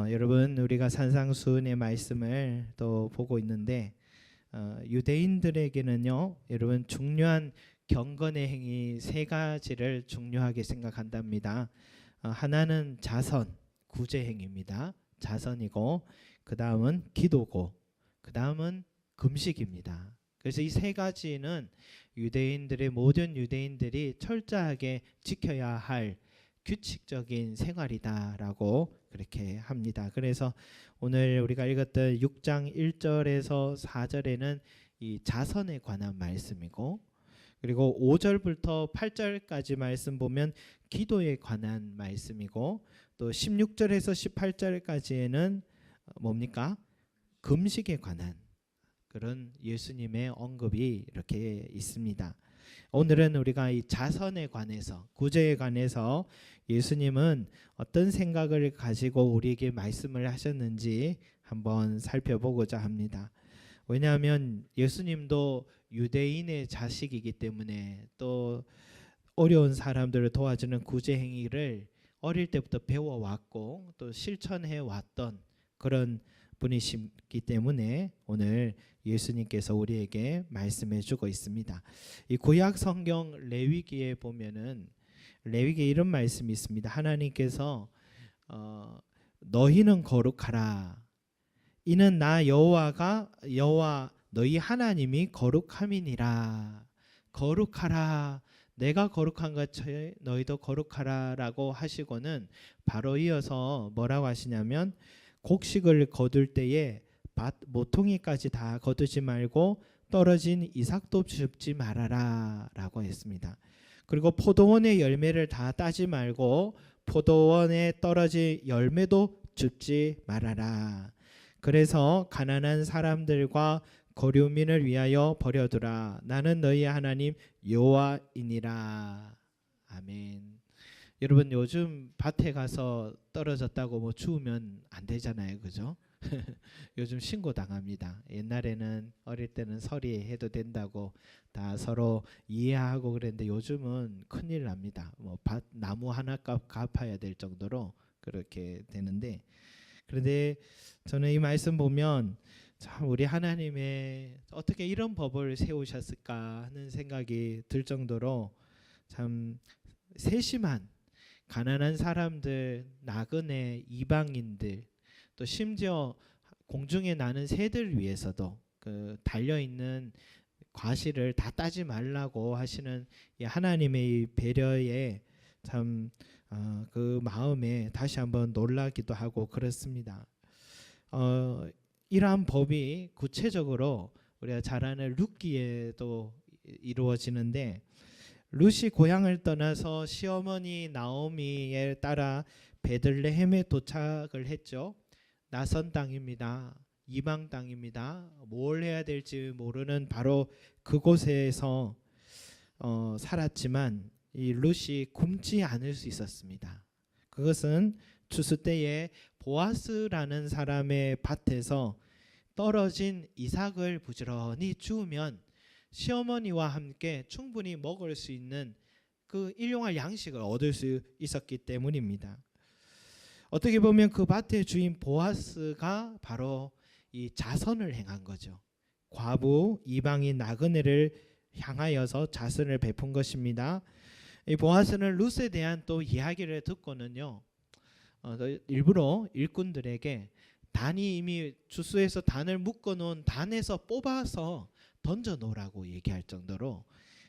여러분 우리가 산상수훈의 말씀을 또 보고 있는데 유대인들에게는요, 여러분 중요한 경건의 행위 세 가지를 중요하게 생각한답니다. 하나는 자선, 구제 행위입니다. 자선이고, 그 다음은 기도고, 그 다음은 금식입니다. 그래서 이 세 가지는 모든 유대인들이 철저하게 지켜야 할 규칙적인 생활이다라고 그렇게 합니다. 그래서 오늘 우리가 읽었던 6장 1절에서 4절에는 이 자선에 관한 말씀이고, 그리고 5절부터 8절까지 말씀 보면 기도에 관한 말씀이고, 또 16절에서 18절까지에는 뭡니까? 금식에 관한 그런 예수님의 언급이 이렇게 있습니다. 오늘은 우리가 이 자선에 관해서, 구제에 관해서 예수님은 어떤 생각을 가지고 우리에게 말씀을 하셨는지 한번 살펴보고자 합니다. 왜냐하면 예수님도 유대인의 자식이기 때문에 또 어려운 사람들을 도와주는 구제 행위를 어릴 때부터 배워왔고 또 실천해 왔던 그런 분이시기 때문에 오늘 예수님께서 우리에게 말씀해 주고 있습니다. 이 구약 성경 레위기에 보면은 레위기에 이런 말씀이 있습니다. 하나님께서 너희는 거룩하라. 이는 나 여호와 너희 하나님이 거룩함이니라. 거룩하라. 내가 거룩한 것처럼 너희도 거룩하라라고 하시고는 바로 이어서 뭐라고 하시냐면 곡식을 거둘 때에 밭 모퉁이까지 다 거두지 말고 떨어진 이삭도 줍지 말아라 라고 했습니다. 그리고 포도원의 열매를 다 따지 말고 포도원에 떨어진 열매도 줍지 말아라. 그래서 가난한 사람들과 거류민을 위하여 버려두라. 나는 너희 하나님 여호와이니라. 아멘. 여러분 요즘 밭에 가서 떨어졌다고 뭐 주우면 안 되잖아요, 그죠? 요즘 신고 당합니다. 옛날에는 어릴 때는 서리해도 된다고 다 서로 이해하고 그랬는데 요즘은 큰일 납니다. 뭐 나무 하나 값 갚아야 될 정도로 그렇게 되는데, 그런데 저는 이 말씀 보면 참 우리 하나님의 어떻게 이런 법을 세우셨을까 하는 생각이 들 정도로 참 세심한 가난한 사람들, 나그네, 이방인들, 또 심지어 공중에 나는 새들 위해서도 그 달려있는 과실을 다 따지 말라고 하시는 이 하나님의 이 배려에 참 그 마음에 다시 한번 놀라기도 하고 그렇습니다. 이러한 법이 구체적으로 우리가 잘 아는 룻기에도 이루어지는데, 룻이 고향을 떠나서 시어머니 나오미에 따라 베들레헴에 도착을 했죠. 낯선 땅입니다. 이방 땅입니다. 뭘 해야 될지 모르는 바로 그곳에서 살았지만 이 룻이 굶지 않을 수 있었습니다. 그것은 추수 때에 보아스라는 사람의 밭에서 떨어진 이삭을 부지런히 주우면 시어머니와 함께 충분히 먹을 수 있는 그 일용할 양식을 얻을 수 있었기 때문입니다. 어떻게 보면 그 밭의 주인 보아스가 바로 이 자선을 행한 거죠. 과부 이방인 나그네를 향하여서 자선을 베푼 것입니다. 이 보아스는 룻에 대한 또 이야기를 듣고는요, 일부러 일꾼들에게 단이 이미 주수에서 단을 묶어놓은 단에서 뽑아서 던져 놓으라고 얘기할 정도로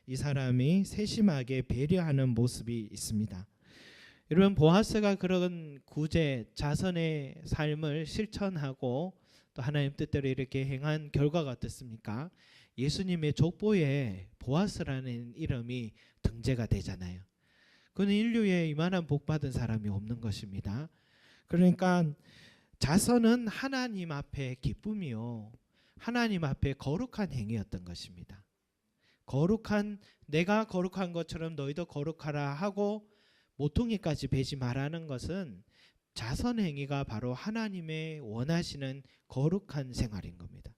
이 사람이 세심하게 배려하는 모습이 있습니다. 여러분, 보아스가 그런 구제 자선의 삶을 실천하고 또 하나님 뜻대로 이렇게 행한 결과가 어떻습니까? 예수님의 족보에 보아스라는 이름이 등재가 되잖아요. 그는 인류에 이만한 복 받은 사람이 없는 것입니다. 그러니까 자선은 하나님 앞에 기쁨이요, 하나님 앞에 거룩한 행위였던 것입니다. 내가 거룩한 것처럼 너희도 거룩하라 하고 모퉁이까지 베지 말라는 것은 자선 행위가 바로 하나님의 원하시는 거룩한 생활인 겁니다.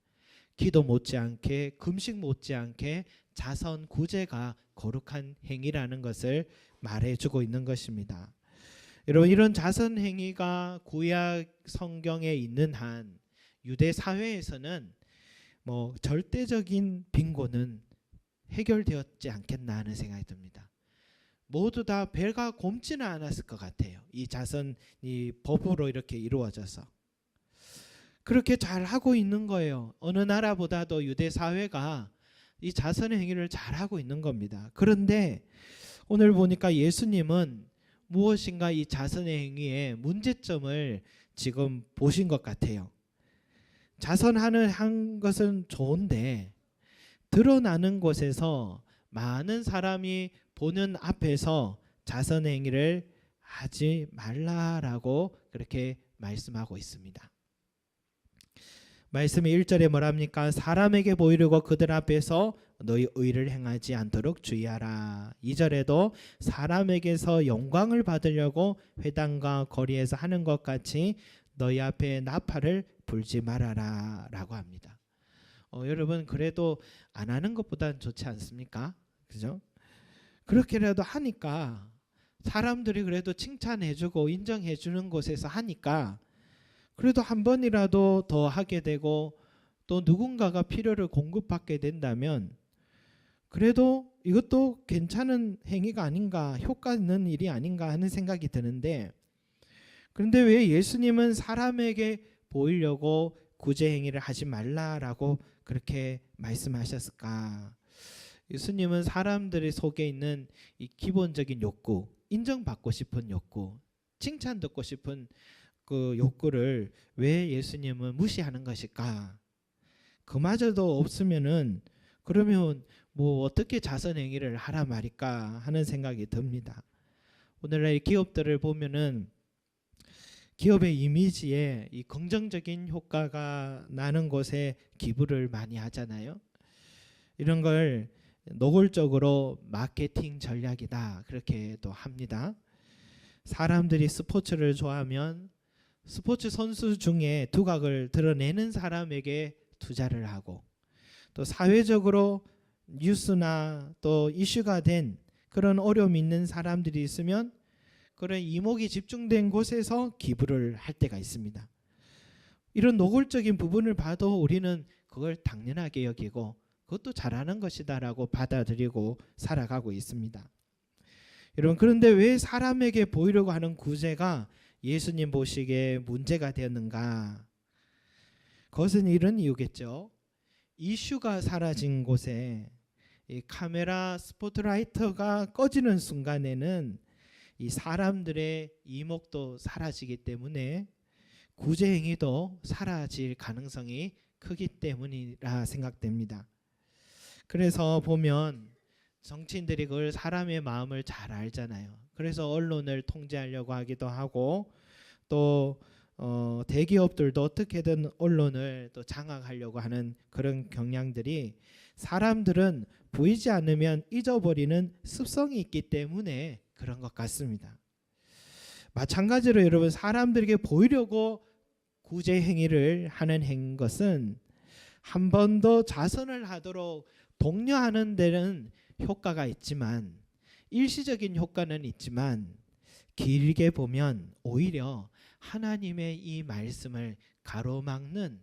기도 못지않게, 금식 못지않게 자선 구제가 거룩한 행위라는 것을 말해주고 있는 것입니다. 여러분, 이런 자선 행위가 구약 성경에 있는 한 유대 사회에서는 뭐 절대적인 빈곤은 해결되었지 않겠나 하는 생각이 듭니다. 모두 다 배가 굼지는 않았을 것 같아요. 이 자선이 법으로 이렇게 이루어져서 그렇게 잘 하고 있는 거예요. 어느 나라보다도 유대 사회가 이 자선 행위를 잘 하고 있는 겁니다. 그런데 오늘 보니까 예수님은 무엇인가 이 자선 행위의 문제점을 지금 보신 것 같아요. 자선하는 것은 좋은데 드러나는 곳에서 많은 사람이 보는 앞에서 자선 행위를 하지 말라라고 그렇게 말씀하고 있습니다. 말씀이 1절에 뭐랍니까? 사람에게 보이려고 그들 앞에서 너희 의를 행하지 않도록 주의하라. 2절에도 사람에게서 영광을 받으려고 회당과 거리에서 하는 것 같이 너희 앞에 나팔을 불지 말아라 라고 합니다. 여러분, 그래도 안 하는 것보다는 좋지 않습니까? 그죠? 그렇게라도 하니까 사람들이 그래도 칭찬해주고 인정해주는 곳에서 하니까 그래도 한 번이라도 더 하게 되고 또 누군가가 필요를 공급받게 된다면 그래도 이것도 괜찮은 행위가 아닌가, 효과 있는 일이 아닌가 하는 생각이 드는데, 그런데 왜 예수님은 사람에게 보이려고 구제 행위를 하지 말라라고 그렇게 말씀하셨을까? 예수님은 사람들의 속에 있는 이 기본적인 욕구, 인정받고 싶은 욕구, 칭찬 듣고 싶은 그 욕구를 왜 예수님은 무시하는 것일까? 그마저도 없으면은 그러면 뭐 어떻게 자선 행위를 하라 말일까 하는 생각이 듭니다. 오늘날 기업들을 보면은 기업의 이미지에 이 긍정적인 효과가 나는 곳에 기부를 많이 하잖아요. 이런 걸 노골적으로 마케팅 전략이다 그렇게 또 합니다. 사람들이 스포츠를 좋아하면 스포츠 선수 중에 두각을 드러내는 사람에게 투자를 하고, 또 사회적으로 뉴스나 또 이슈가 된 그런 어려움이 있는 사람들이 있으면 그런 이목이 집중된 곳에서 기부를 할 때가 있습니다. 이런 노골적인 부분을 봐도 우리는 그걸 당연하게 여기고 그것도 잘하는 것이다라고 받아들이고 살아가고 있습니다. 여러분, 그런데 왜 사람에게 보이려고 하는 구제가 예수님 보시기에 문제가 되었는가? 그것은 이런 이유겠죠. 이슈가 사라진 곳에 이 카메라 스포트라이트가 꺼지는 순간에는 이 사람들의 이목도 사라지기 때문에 구제 행위도 사라질 가능성이 크기 때문이라 생각됩니다. 그래서 보면 정치인들이 그걸 사람의 마음을 잘 알잖아요. 그래서 언론을 통제하려고 하기도 하고 또 대기업들도 어떻게든 언론을 또 장악하려고 하는 그런 경향들이, 사람들은 보이지 않으면 잊어버리는 습성이 있기 때문에 그런 것 같습니다. 마찬가지로 여러분, 사람들에게 보이려고 구제 행위를 하는 것은 한 번 더 자선을 하도록 독려하는 데는 효과가 있지만, 일시적인 효과는 있지만 길게 보면 오히려 하나님의 이 말씀을 가로막는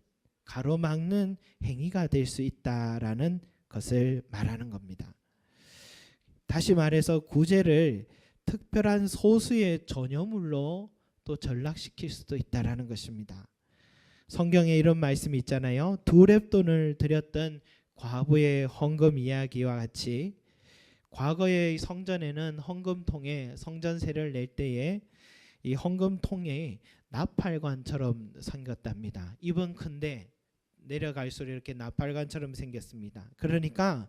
행위가 될 수 있다라는 것을 말하는 겁니다. 다시 말해서 구제를 특별한 소수의 전유물로 또 전락시킬 수도 있다라는 것입니다. 성경에 이런 말씀이 있잖아요. 2렙돈을 드렸던 과부의 헌금 이야기와 같이 과거의 성전에는 헌금통에 성전세를 낼 때에 이 헌금통이 나팔관처럼 생겼답니다. 입은 큰데 내려갈수록 이렇게 나팔관처럼 생겼습니다. 그러니까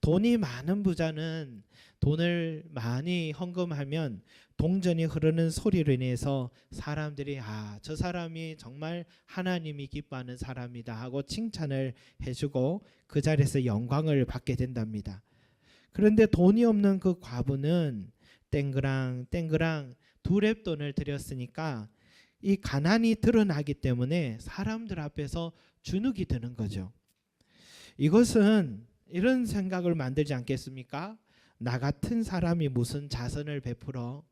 돈이 많은 부자는 돈을 많이 헌금하면 동전이 흐르는 소리로 인해서 사람들이 저 사람이 정말 하나님이 기뻐하는 사람이다 하고 칭찬을 해주고 그 자리에서 영광을 받게 된답니다. 그런데 돈이 없는 그 과부는 땡그랑 2렙돈을 드렸으니까 이 가난이 드러나기 때문에 사람들 앞에서 주눅이 드는 거죠. 이것은 이런 생각을 만들지 않겠습니까? 나 같은 사람이 무슨 자선을 베풀어?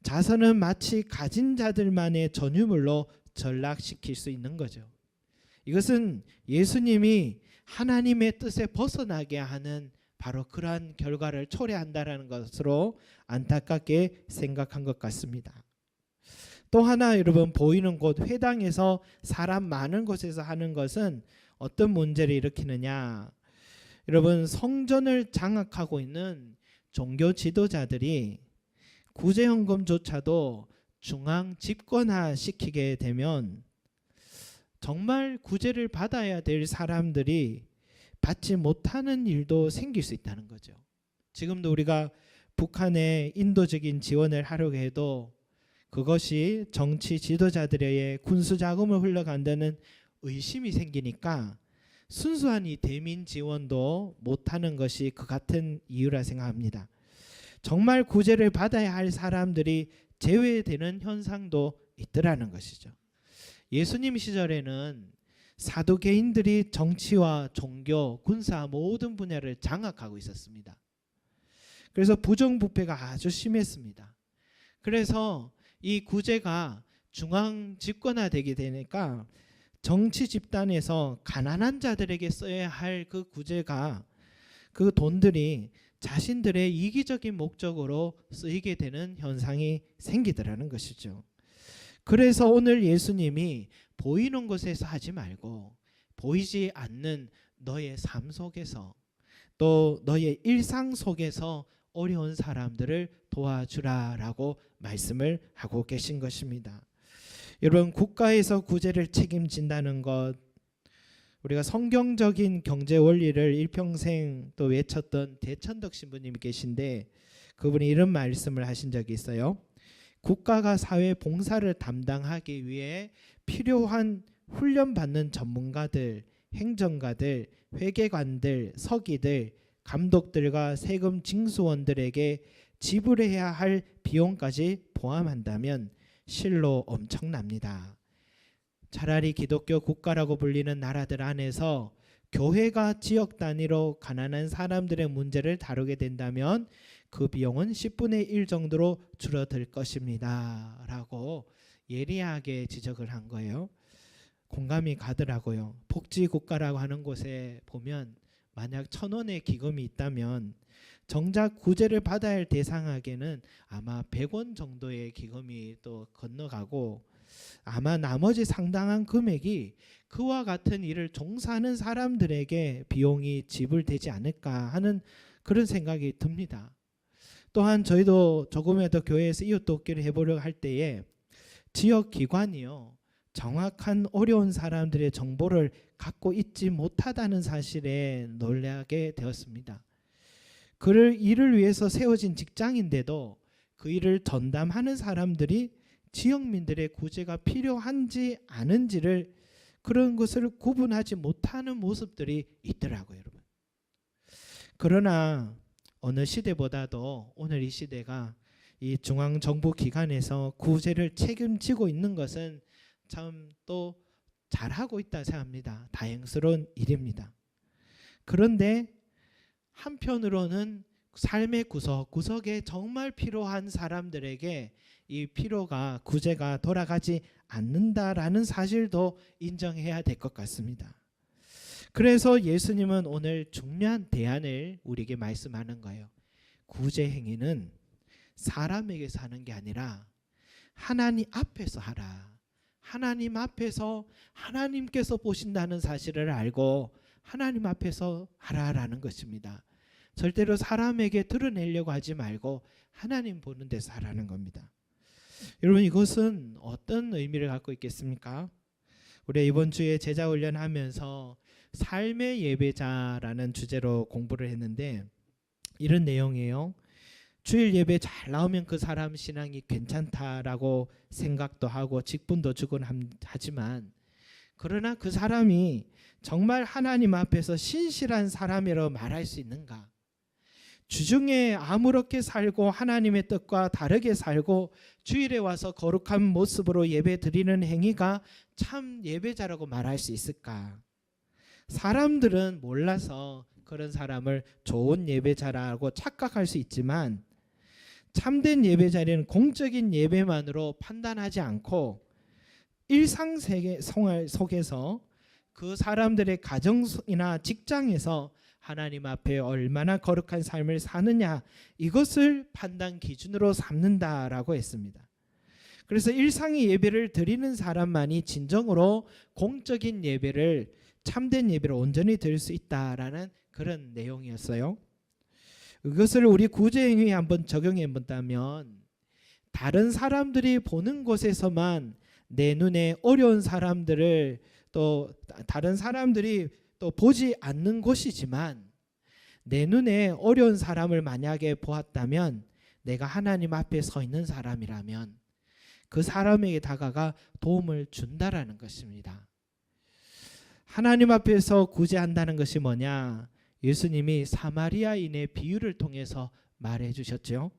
자선은 마치 가진 자들만의 전유물로 전락시킬 수 있는 거죠. 이것은 예수님이 하나님의 뜻에 벗어나게 하는 바로 그러한 결과를 초래한다라는 것으로 안타깝게 생각한 것 같습니다. 또 하나 여러분, 보이는 곳 회당에서 사람 많은 곳에서 하는 것은 어떤 문제를 일으키느냐? 여러분, 성전을 장악하고 있는 종교 지도자들이 구제헌금조차도 중앙 집권화 시키게 되면 정말 구제를 받아야 될 사람들이 받지 못하는 일도 생길 수 있다는 거죠. 지금도 우리가 북한에 인도적인 지원을 하려고 해도 그것이 정치 지도자들의 군수 자금을 흘러간다는 의심이 생기니까 순수한 이 대민 지원도 못하는 것이 그 같은 이유라 생각합니다. 정말 구제를 받아야 할 사람들이 제외되는 현상도 있더라는 것이죠. 예수님 시절에는 사두개인들이 정치와 종교, 군사 모든 분야를 장악하고 있었습니다. 그래서 부정부패가 아주 심했습니다. 그래서 이 구제가 중앙 집권화되게 되니까 정치 집단에서 가난한 자들에게 써야 할 그 구제가, 그 돈들이 자신들의 이기적인 목적으로 쓰이게 되는 현상이 생기더라는 것이죠. 그래서 오늘 예수님이 보이는 곳에서 하지 말고 보이지 않는 너의 삶 속에서, 또 너의 일상 속에서 어려운 사람들을 도와주라라고 말씀을 하고 계신 것입니다. 여러분, 국가에서 구제를 책임진다는 것, 우리가 성경적인 경제 원리를 일평생 또 외쳤던 대천덕 신부님이 계신데, 그분이 이런 말씀을 하신 적이 있어요. 국가가 사회 봉사를 담당하기 위해 필요한 훈련받는 전문가들, 행정가들, 회계관들, 서기들, 감독들과 세금 징수원들에게 지불해야 할 비용까지 포함한다면 실로 엄청납니다. 차라리 기독교 국가라고 불리는 나라들 안에서 교회가 지역 단위로 가난한 사람들의 문제를 다루게 된다면 그 비용은 10분의 1 정도로 줄어들 것입니다 라고 예리하게 지적을 한 거예요. 공감이 가더라고요. 복지국가라고 하는 곳에 보면 만약 1,000원의 기금이 있다면 정작 구제를 받아야 할 대상에게는 아마 100원 정도의 기금이 또 건너가고, 아마 나머지 상당한 금액이 그와 같은 일을 종사하는 사람들에게 비용이 지불되지 않을까 하는 그런 생각이 듭니다. 또한 저희도 조금이라도 교회에서 이웃돕기를 해보려고 할 때에 지역 기관이요, 정확한 어려운 사람들의 정보를 갖고 있지 못하다는 사실에 놀라게 되었습니다. 그를 일을 위해서 세워진 직장인데도 그 일을 전담하는 사람들이 지역민들의 구제가 필요한지 아닌지를, 그런 것을 구분하지 못하는 모습들이 있더라고요, 여러분. 그러나 어느 시대보다도 오늘 이 시대가 이 중앙정부 기관에서 구제를 책임지고 있는 것은 참 또 잘하고 있다 생각합니다. 다행스러운 일입니다. 그런데 한편으로는 삶의 구석구석에 정말 필요한 사람들에게 이 필요가, 구제가 돌아가지 않는다라는 사실도 인정해야 될 것 같습니다. 그래서 예수님은 오늘 중요한 대안을 우리에게 말씀하는 거예요. 구제 행위는 사람에게서 하는 게 아니라 하나님 앞에서 하라. 하나님 앞에서 하나님께서 보신다는 사실을 알고 하나님 앞에서 하라라는 것입니다. 절대로 사람에게 드러내려고 하지 말고 하나님 보는 데서 하라는 겁니다. 여러분, 이것은 어떤 의미를 갖고 있겠습니까? 우리 이번 주에 제자 훈련하면서 삶의 예배자라는 주제로 공부를 했는데 이런 내용이에요. 주일 예배 잘 나오면 그 사람 신앙이 괜찮다라고 생각도 하고 직분도 주곤 하지만, 그러나 그 사람이 정말 하나님 앞에서 신실한 사람이라고 말할 수 있는가? 주중에 아무렇게 살고 하나님의 뜻과 다르게 살고 주일에 와서 거룩한 모습으로 예배 드리는 행위가 참 예배자라고 말할 수 있을까? 사람들은 몰라서 그런 사람을 좋은 예배자라고 착각할 수 있지만, 참된 예배 자리는 공적인 예배만으로 판단하지 않고 일상생활 속에서 그 사람들의 가정이나 직장에서 하나님 앞에 얼마나 거룩한 삶을 사느냐, 이것을 판단 기준으로 삼는다라고 했습니다. 그래서 일상의 예배를 드리는 사람만이 진정으로 공적인 예배를, 참된 예배를 온전히 드릴 수 있다라는 그런 내용이었어요. 이것을 우리 구제행위에 한번 적용해 본다면, 다른 사람들이 보는 곳에서만 내 눈에 어려운 사람들을, 또 다른 사람들이 또 보지 않는 곳이지만 내 눈에 어려운 사람을 만약에 보았다면, 내가 하나님 앞에 서 있는 사람이라면 그 사람에게 다가가 도움을 준다라는 것입니다. 하나님 앞에서 구제한다는 것이 뭐냐? 예수님이 사마리아인의 비유를 통해서 말해 주셨죠.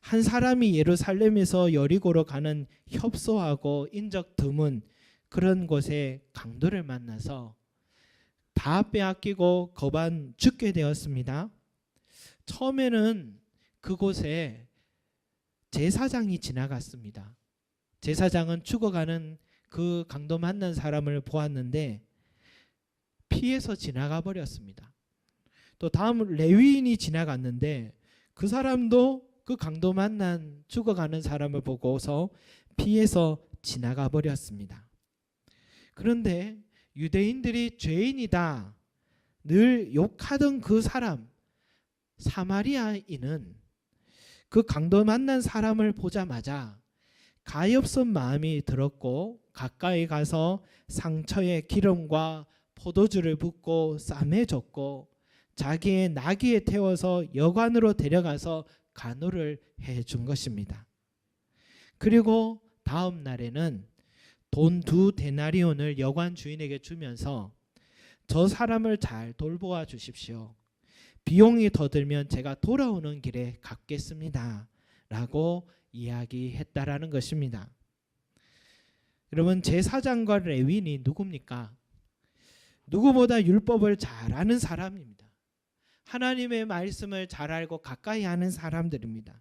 한 사람이 예루살렘에서 여리고로 가는 협소하고 인적 드문 그런 곳에 강도를 만나서 다 빼앗기고 거반 죽게 되었습니다. 처음에는 그곳에 제사장이 지나갔습니다. 제사장은 죽어가는 그 강도 만난 사람을 보았는데 피해서 지나가 버렸습니다. 또 다음 레위인이 지나갔는데 그 사람도 그 강도 만난 죽어가는 사람을 보고서 피해서 지나가 버렸습니다. 그런데 유대인들이 죄인이다 늘 욕하던 그 사람, 사마리아인은 그 강도 만난 사람을 보자마자 가엾은 마음이 들었고 가까이 가서 상처에 기름과 포도주를 붓고 싸매줬고 자기의 나귀에 태워서 여관으로 데려가서 간호를 해준 것입니다. 그리고 다음 날에는 돈 2데나리온을 여관 주인에게 주면서 저 사람을 잘 돌보아 주십시오. 비용이 더 들면 제가 돌아오는 길에 갚겠습니다. 라고 이야기했다라는 것입니다. 여러분, 제사장과 레위인이 누굽니까? 누구보다 율법을 잘 아는 사람입니다. 하나님의 말씀을 잘 알고 가까이 하는 사람들입니다.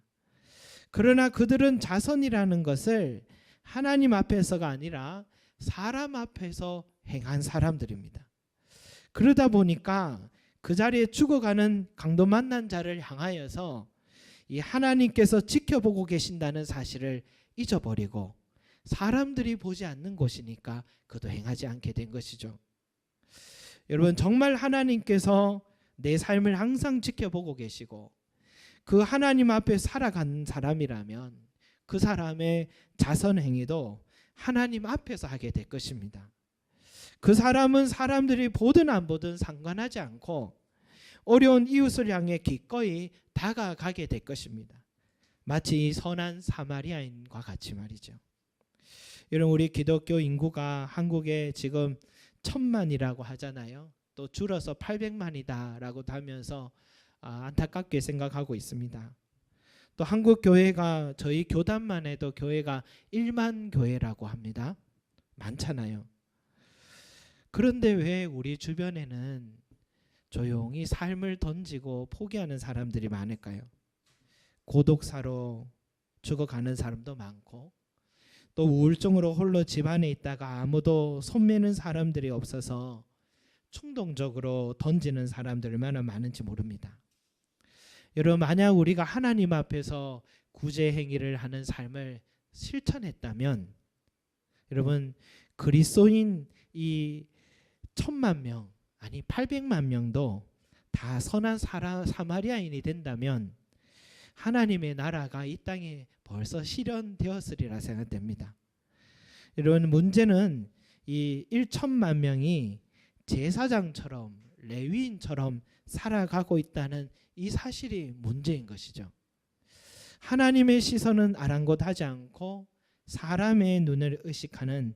그러나 그들은 자선이라는 것을 하나님 앞에서가 아니라 사람 앞에서 행한 사람들입니다. 그러다 보니까 그 자리에 죽어가는 강도 만난 자를 향하여서 이 하나님께서 지켜보고 계신다는 사실을 잊어버리고 사람들이 보지 않는 곳이니까 그도 행하지 않게 된 것이죠. 여러분, 정말 하나님께서 내 삶을 항상 지켜보고 계시고 그 하나님 앞에 살아가는 사람이라면 그 사람의 자선 행위도 하나님 앞에서 하게 될 것입니다. 그 사람은 사람들이 보든 안 보든 상관하지 않고 어려운 이웃을 향해 기꺼이 다가가게 될 것입니다. 마치 이 선한 사마리아인과 같이 말이죠. 여러분, 우리 기독교 인구가 한국에 지금 1000만이라고 하잖아요. 또 줄어서 800만이다라고 하면서 안타깝게 생각하고 있습니다. 또 한국 교회가, 저희 교단만 해도 교회가 1만 교회라고 합니다. 많잖아요. 그런데 왜 우리 주변에는 조용히 삶을 던지고 포기하는 사람들이 많을까요? 고독사로 죽어가는 사람도 많고 또 우울증으로 홀로 집안에 있다가 아무도 손매는 사람들이 없어서 충동적으로 던지는 사람들 얼마나 많은지 모릅니다. 여러분, 만약 우리가 하나님 앞에서 구제 행위를 하는 삶을 실천했다면 여러분, 그리스도인 이 1000만 명, 아니 800만 명도 다 선한 사마리아인이 된다면 하나님의 나라가 이 땅에 벌써 실현되었으리라 생각됩니다. 여러분, 문제는 이 1천만 명이 제사장처럼 레위인처럼 살아가고 있다는 이 사실이 문제인 것이죠. 하나님의 시선은 아랑곳하지 않고 사람의 눈을 의식하는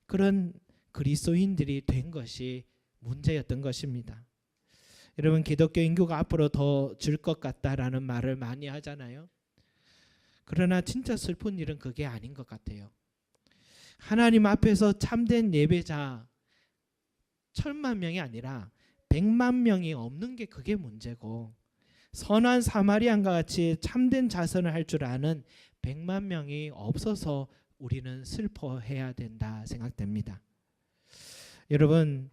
그런 그리스도인들이 된 것이 문제였던 것입니다. 여러분, 기독교 인구가 앞으로 더 줄 것 같다라는 말을 많이 하잖아요. 그러나 진짜 슬픈 일은 그게 아닌 것 같아요. 하나님 앞에서 참된 예배자 1000만 명이 아니라 100만 명이 없는 게 그게 문제고, 선한 사마리안과 같이 참된 자선을 할 줄 아는 100만 명이 없어서 우리는 슬퍼해야 된다 생각됩니다. 여러분,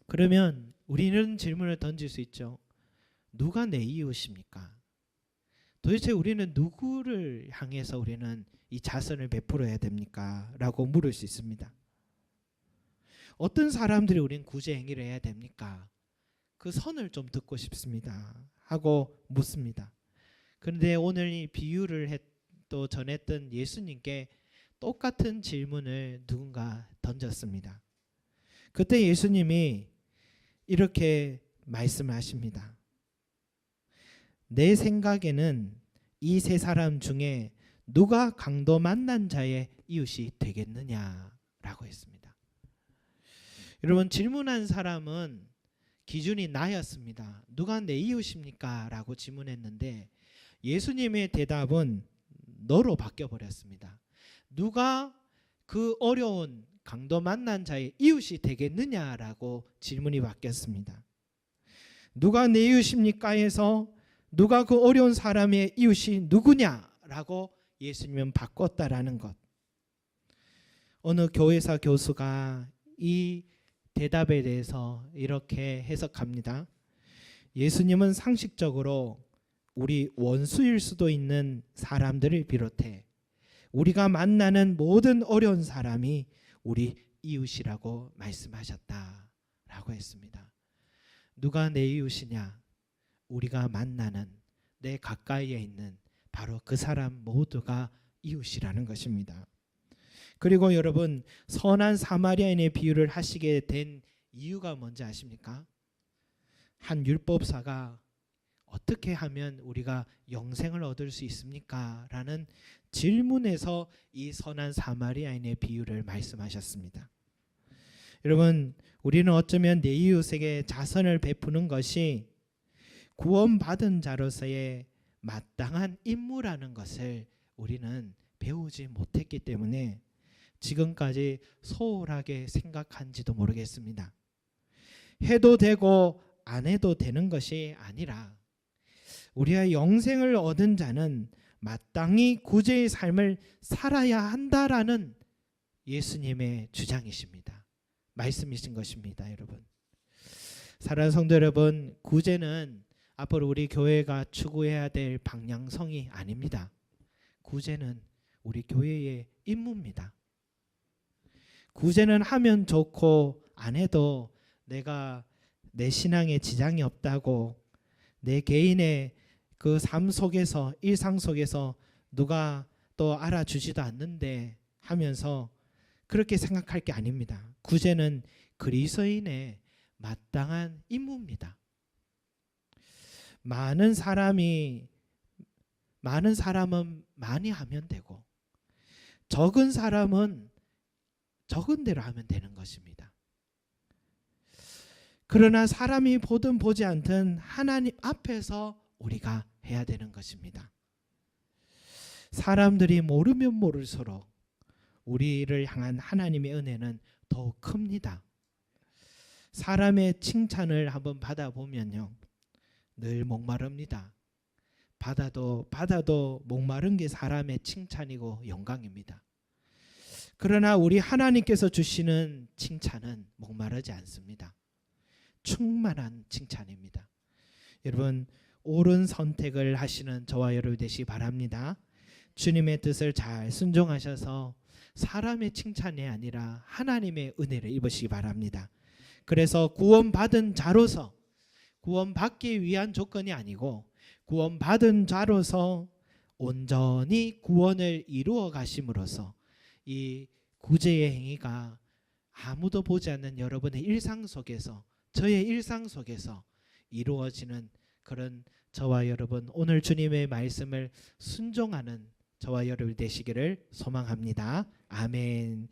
그러면 우리는 질문을 던질 수 있죠. 누가 내 이웃입니까? 도대체 우리는 누구를 향해서 우리는 이 자선을 베풀어야 됩니까? 라고 물을 수 있습니다. 어떤 사람들이 우린 구제 행위를 해야 됩니까? 그 선을 좀 듣고 싶습니다 하고 묻습니다. 그런데 오늘 이 비유를 또 전했던 예수님께 똑같은 질문을 누군가 던졌습니다. 그때 예수님이 이렇게 말씀하십니다. 내 생각에는 이 세 사람 중에 누가 강도 만난 자의 이웃이 되겠느냐라고 했습니다. 여러분, 질문한 사람은 기준이 나였습니다. 누가 내 이웃입니까? 라고 질문했는데 예수님의 대답은 너로 바뀌어버렸습니다. 누가 그 어려운 강도 만난 자의 이웃이 되겠느냐라고 질문이 바뀌었습니다. 누가 내 이웃입니까? 해서 누가 그 어려운 사람의 이웃이 누구냐라고 예수님은 바꿨다라는 것. 어느 교회사 교수가 이 대답에 대해서 이렇게 해석합니다. 예수님은 상식적으로 우리 원수일 수도 있는 사람들을 비롯해 우리가 만나는 모든 어려운 사람이 우리 이웃이라고 말씀하셨다라고 했습니다. 누가 내 이웃이냐? 우리가 만나는 내 가까이에 있는 바로 그 사람 모두가 이웃이라는 것입니다. 그리고 여러분, 선한 사마리아인의 비유를 하시게 된 이유가 뭔지 아십니까? 한 율법사가 어떻게 하면 우리가 영생을 얻을 수 있습니까? 라는 질문에서 이 선한 사마리아인의 비유를 말씀하셨습니다. 여러분, 우리는 어쩌면 내 이웃에게 자선을 베푸는 것이 구원받은 자로서의 마땅한 임무라는 것을 우리는 배우지 못했기 때문에 지금까지 소홀하게 생각한지도 모르겠습니다. 해도 되고 안 해도 되는 것이 아니라 우리가 영생을 얻은 자는 마땅히 구제의 삶을 살아야 한다라는 예수님의 주장이십니다. 말씀이신 것입니다, 여러분. 사랑하는 성도 여러분, 구제는 앞으로 우리 교회가 추구해야 될 방향성이 아닙니다. 구제는 우리 교회의 임무입니다. 구제는 하면 좋고 안 해도 내가 내 신앙에 지장이 없다고 내 개인의 그 삶 속에서 일상 속에서 누가 또 알아주지도 않는데 하면서 그렇게 생각할 게 아닙니다. 구제는 그리스도인의 마땅한 임무입니다. 많은 사람은 많이 하면 되고 적은 사람은 적은 대로 하면 되는 것입니다. 그러나 사람이 보든 보지 않든 하나님 앞에서 우리가 해야 되는 것입니다. 사람들이 모르면 모를수록 우리를 향한 하나님의 은혜는 더욱 큽니다. 사람의 칭찬을 한번 받아보면요, 늘 목마릅니다. 받아도 목마른 게 사람의 칭찬이고 영광입니다. 그러나 우리 하나님께서 주시는 칭찬은 목마르지 않습니다. 충만한 칭찬입니다. 여러분, 옳은 선택을 하시는 저와 여러분 되시기 바랍니다. 주님의 뜻을 잘 순종하셔서 사람의 칭찬이 아니라 하나님의 은혜를 입으시기 바랍니다. 그래서 구원받은 자로서, 구원받기 위한 조건이 아니고 구원받은 자로서 온전히 구원을 이루어 가심으로써 이 구제의 행위가 아무도 보지 않는 여러분의 일상 속에서, 저의 일상 속에서 이루어지는 그런 저와 여러분, 오늘 주님의 말씀을 순종하는 저와 여러분 되시기를 소망합니다. 아멘.